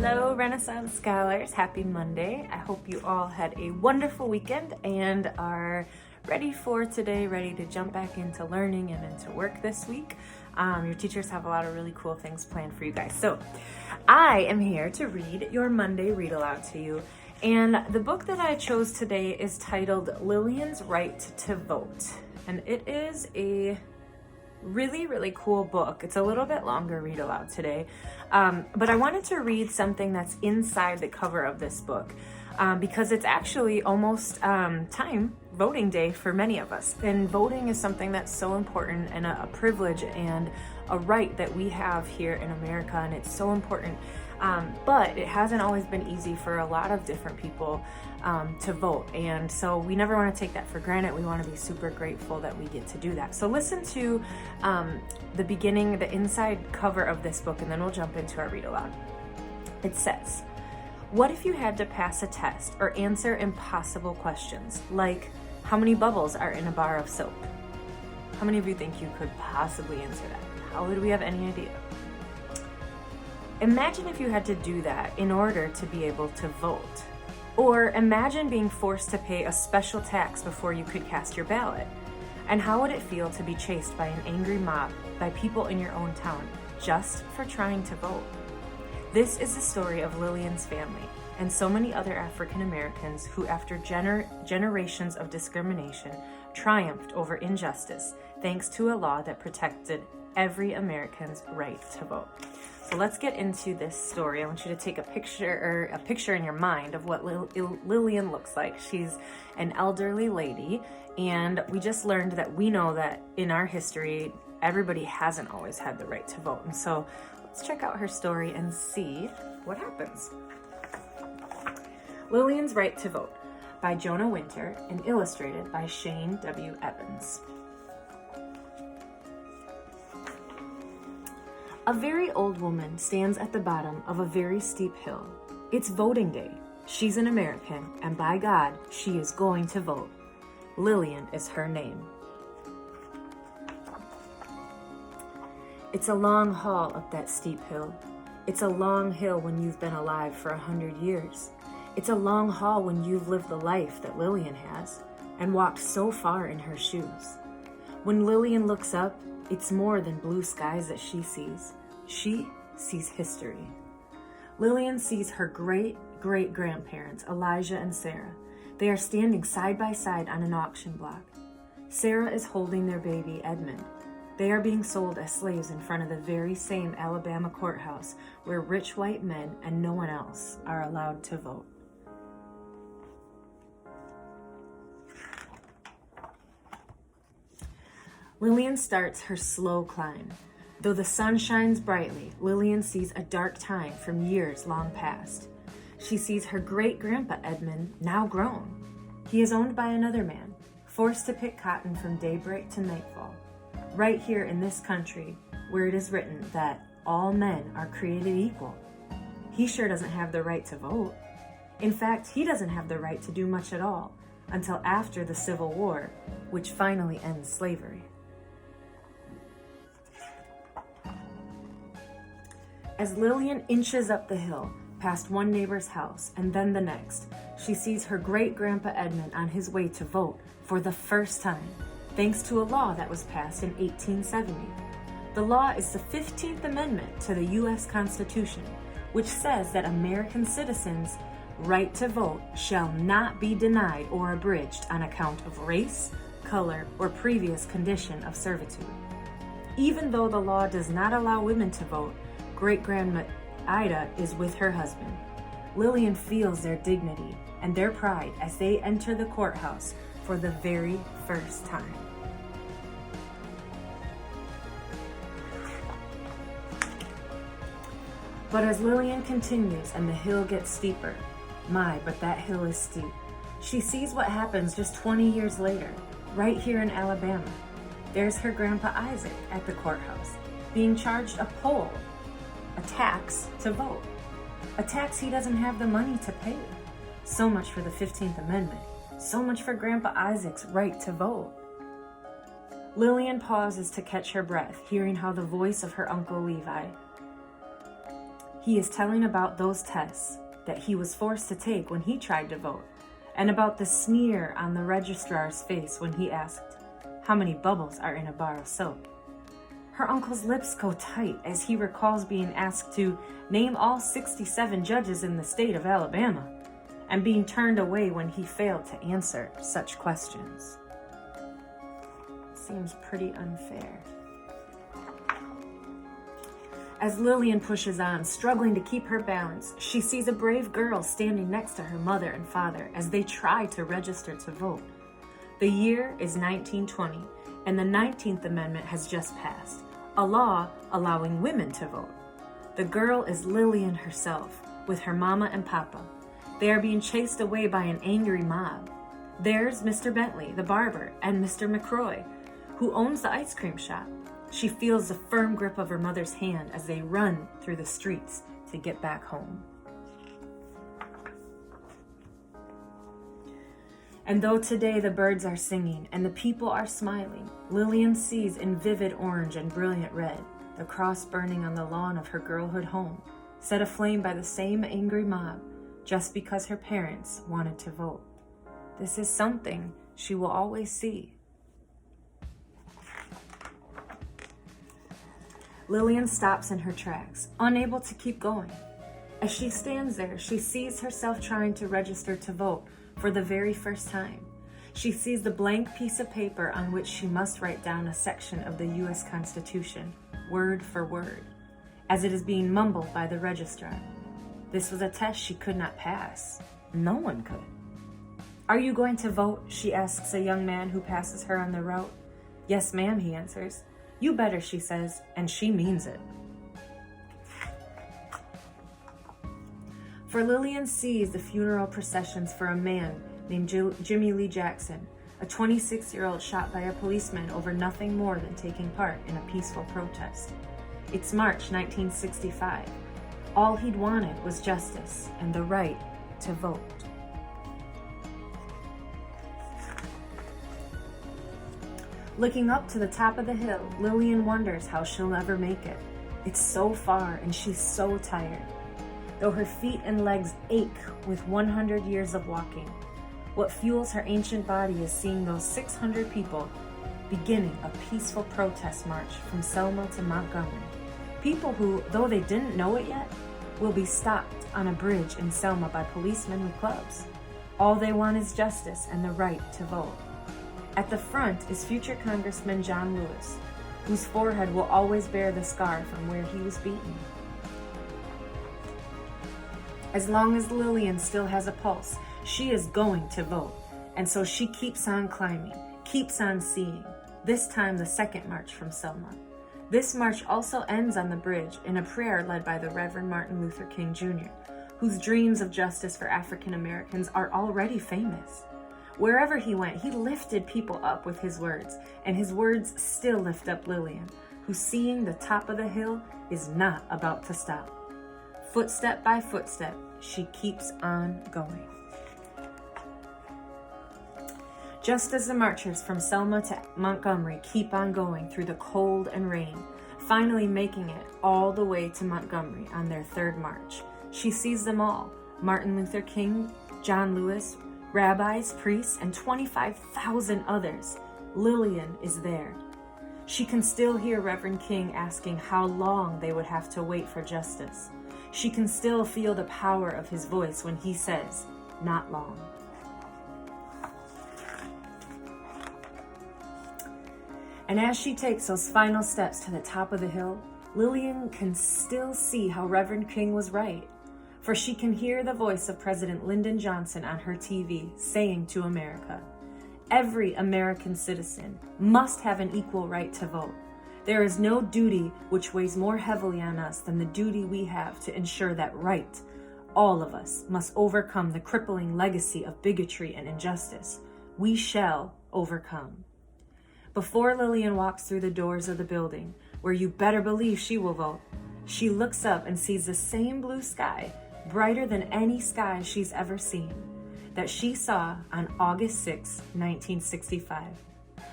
Hello, Renaissance Scholars. Happy Monday. I hope you all had a wonderful weekend and are ready for today, ready to jump back into learning and into work this week. Your teachers have a lot of really cool things planned for you guys. So I am here to read your Monday read aloud to you. And the book that I chose today is titled Lillian's Right to Vote. And it is a really cool book. It's a little bit longer read aloud today, but I wanted to read something that's inside the cover of this book because it's actually almost voting day for many of us, and voting is something that's so important and a privilege and a right that we have here in America, and it's so important, but it hasn't always been easy for a lot of different people to vote, and so we never want to take that for granted. We want to be super grateful that we get to do that. So listen to the beginning, the inside cover of this book, and then we'll jump into our read aloud. It says, what if you had to pass a test or answer impossible questions, like how many bubbles are in a bar of soap? How many of you think you could possibly answer that? How would we have any idea? Imagine if you had to do that in order to be able to vote. Or imagine being forced to pay a special tax before you could cast your ballot. And how would it feel to be chased by an angry mob, by people in your own town, just for trying to vote? This is the story of Lillian's family and so many other African Americans who, after generations of discrimination, triumphed over injustice thanks to a law that protected every American's right to vote. So let's get into this story. I want you to take a picture in your mind of what Lillian looks like. She's an elderly lady, and we just learned that we know that in our history, everybody hasn't always had the right to vote. And so let's check out her story and see what happens. Lillian's Right to Vote by Jonah Winter and illustrated by Shane W. Evans. A very old woman stands at the bottom of a very steep hill. It's voting day. She's an American, and by God, she is going to vote. Lillian is her name. It's a long haul up that steep hill. It's a long hill when you've been alive for 100 years. It's a long haul when you've lived the life that Lillian has and walked so far in her shoes. When Lillian looks up, it's more than blue skies that she sees. She sees history. Lillian sees her great-great-grandparents, Elijah and Sarah. They are standing side by side on an auction block. Sarah is holding their baby, Edmund. They are being sold as slaves in front of the very same Alabama courthouse where rich white men and no one else are allowed to vote. Lillian starts her slow climb. Though the sun shines brightly, Lillian sees a dark time from years long past. She sees her great-grandpa Edmund, now grown. He is owned by another man, forced to pick cotton from daybreak to nightfall. Right here in this country, where it is written that all men are created equal. He sure doesn't have the right to vote. In fact, he doesn't have the right to do much at all until after the Civil War, which finally ends slavery. As Lillian inches up the hill, past one neighbor's house and then the next, she sees her great-grandpa Edmund on his way to vote for the first time, thanks to a law that was passed in 1870. The law is the 15th Amendment to the U.S. Constitution, which says that American citizens' right to vote shall not be denied or abridged on account of race, color, or previous condition of servitude. Even though the law does not allow women to vote, great-grandma Ida is with her husband. Lillian feels their dignity and their pride as they enter the courthouse for the very first time. But as Lillian continues and the hill gets steeper, but that hill is steep, she sees what happens just 20 years later, right here in Alabama. There's her grandpa Isaac at the courthouse, being charged a poll, a tax to vote, a tax he doesn't have the money to pay. So much for the 15th Amendment, so much for Grandpa Isaac's right to vote. Lillian pauses to catch her breath, hearing how the voice of her Uncle Levi. He is telling about those tests that he was forced to take when he tried to vote, and about the sneer on the registrar's face when he asked, "How many bubbles are in a bar of soap?" Her uncle's lips go tight as he recalls being asked to name all 67 judges in the state of Alabama, and being turned away when he failed to answer such questions. Seems pretty unfair. As Lillian pushes on, struggling to keep her balance, she sees a brave girl standing next to her mother and father as they try to register to vote. The year is 1920, and the 19th Amendment has just passed, a law allowing women to vote. The girl is Lillian herself, with her mama and papa. They are being chased away by an angry mob. There's Mr. Bentley, the barber, and Mr. McCroy, who owns the ice cream shop. She feels the firm grip of her mother's hand as they run through the streets to get back home. And though today the birds are singing and the people are smiling, Lillian sees in vivid orange and brilliant red the cross burning on the lawn of her girlhood home, set aflame by the same angry mob, just because her parents wanted to vote. This is something she will always see. Lillian stops in her tracks, unable to keep going. As she stands there, she sees herself trying to register to vote for the very first time. She sees the blank piece of paper on which she must write down a section of the U.S. Constitution, word for word, as it is being mumbled by the registrar. This was a test she could not pass. No one could. "Are you going to vote?" she asks a young man who passes her on the route. "Yes, ma'am," he answers. "You better," she says, and she means it. For Lillian sees the funeral processions for a man named Jimmy Lee Jackson, a 26-year-old shot by a policeman over nothing more than taking part in a peaceful protest. It's March 1965. All he'd wanted was justice and the right to vote. Looking up to the top of the hill, Lillian wonders how she'll ever make it. It's so far and she's so tired. Though her feet and legs ache with 100 years of walking, what fuels her ancient body is seeing those 600 people beginning a peaceful protest march from Selma to Montgomery. People who, though they didn't know it yet, will be stopped on a bridge in Selma by policemen with clubs. All they want is justice and the right to vote. At the front is future Congressman John Lewis, whose forehead will always bear the scar from where he was beaten. As long as Lillian still has a pulse, she is going to vote, and so she keeps on climbing, keeps on seeing, this time the second march from Selma. This march also ends on the bridge in a prayer led by the Reverend Martin Luther King Jr., whose dreams of justice for African Americans are already famous. Wherever he went, he lifted people up with his words, and his words still lift up Lillian, who, seeing the top of the hill, is not about to stop. Footstep by footstep, she keeps on going. Just as the marchers from Selma to Montgomery keep on going through the cold and rain, finally making it all the way to Montgomery on their third march, she sees them all: Martin Luther King, John Lewis, rabbis, priests, and 25,000 others. Lillian is there. She can still hear Reverend King asking how long they would have to wait for justice. She can still feel the power of his voice when he says, "Not long." And as she takes those final steps to the top of the hill, Lillian can still see how Reverend King was right. For she can hear the voice of President Lyndon Johnson on her TV saying to America, "Every American citizen must have an equal right to vote. There is no duty which weighs more heavily on us than the duty we have to ensure that right, all of us, must overcome the crippling legacy of bigotry and injustice. We shall overcome." Before Lillian walks through the doors of the building, where you better believe she will vote, she looks up and sees the same blue sky, brighter than any sky she's ever seen, that she saw on August 6, 1965.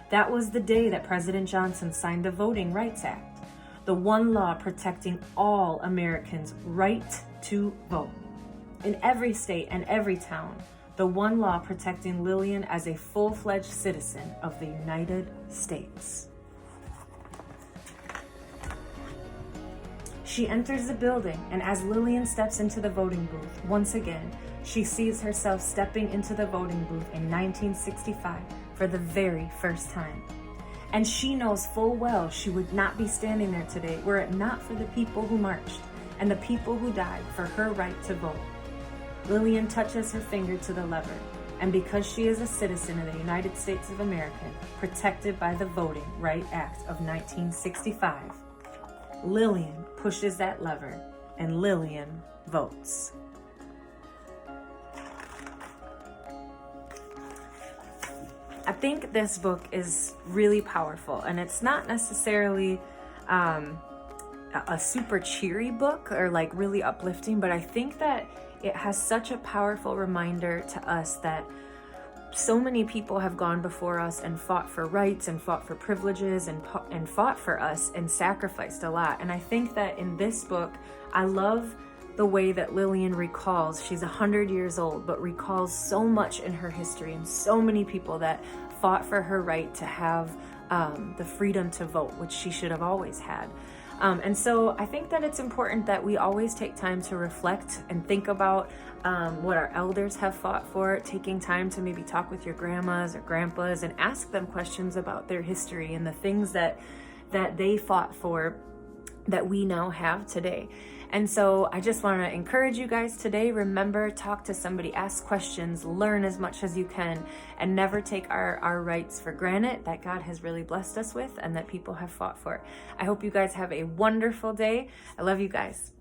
That was the day that President Johnson signed the Voting Rights Act, the the one law protecting all Americans' right to vote. In every state and every town, the one law protecting Lillian as a full-fledged citizen of the United States. She enters the building, and as Lillian steps into the voting booth, once again, she sees herself stepping into the voting booth in 1965 for the very first time. And she knows full well she would not be standing there today were it not for the people who marched and the people who died for her right to vote. Lillian touches her finger to the lever, and because she is a citizen of the United States of America, protected by the Voting Rights Act of 1965, Lillian pushes that lever, and Lillian votes. I think this book is really powerful, and it's not necessarily a super cheery book or like really uplifting, but I think that it has such a powerful reminder to us that so many people have gone before us and fought for rights and fought for privileges and fought for us and sacrificed a lot. And I think that in this book, I love the way that Lillian recalls, she's 100 years old, but recalls so much in her history and so many people that fought for her right to have the freedom to vote, which she should have always had. And so I think that it's important that we always take time to reflect and think about what our elders have fought for, taking time to maybe talk with your grandmas or grandpas and ask them questions about their history and the things that they fought for that we now have today. And so I just want to encourage you guys today, remember, talk to somebody, ask questions, learn as much as you can, and never take our rights for granted that God has really blessed us with and that people have fought for. I hope you guys have a wonderful day. I love you guys.